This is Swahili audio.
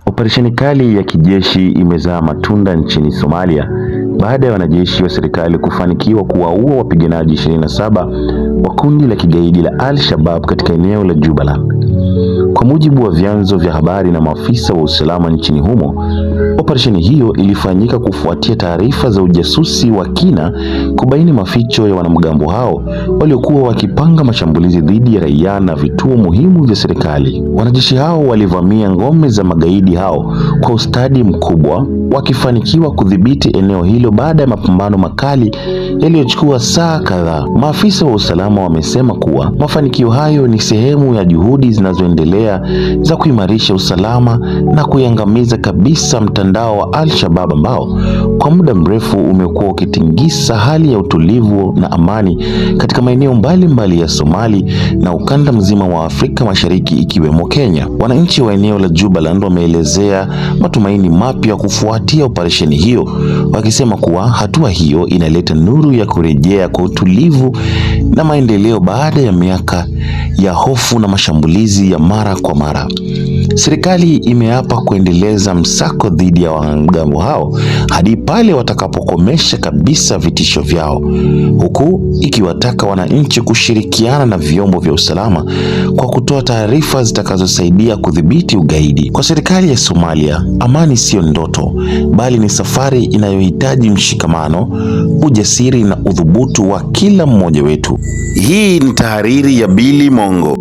Operesheni kali ya kijeshi imezaa matunda nchini Somalia baada ya wanajeshi wa serikali kufanikiwa kuwaua wapiganaji 27 wa kundi la kigaidi la Al-Shabaab katika eneo la Jubaland. Kwa mujibu wa vyanzo vya habari na maafisa wa usalama nchini humo, operesheni hiyo ilifanyika kufuatia taarifa za ujasusi wa kina kubaini maficho ya wanamgambo hao waliokuwa wakipanga mashambulizi dhidi ya raia na vituo muhimu vya serikali. Wanajeshi hao walivamia ngome za magaidi hao kwa ustadi mkubwa, wakifanikiwa kudhibiti eneo hilo baada ya mapambano makali yaliyochukua saa kadhaa. Maafisa wa usalama wamesema kuwa mafanikio hayo ni sehemu ya juhudi zinazoendelea za kuimarisha usalama na kuiangamiza kabisa mtandao wa Al-Shabaab ambao kwa muda mrefu umekuwa ukitingisa hali ya utulivu na amani katika maeneo mbalimbali ya Somali na ukanda mzima wa Afrika Mashariki ikiwemo Kenya. Wananchi wa eneo la Jubaland wameelezea matumaini mapya kufuatia operesheni hiyo, wakisema kuwa hatua hiyo inaleta nuru ya kurejea kwa utulivu na maendeleo baada ya miaka ya hofu na mashambulizi ya mara kwa mara. Serikali imeapa kuendeleza msako dhidi ya wanamgambo hao hadi pale watakapokomesha kabisa vitisho vyao, huku ikiwataka wananchi kushirikiana na vyombo vya usalama kwa kutoa taarifa zitakazosaidia kudhibiti ugaidi. Kwa serikali ya Somalia, amani sio ndoto, bali ni safari inayohitaji mshikamano, ujasiri na udhubutu wa kila mmoja wetu. Hii ni tahariri ya Billy Mongo.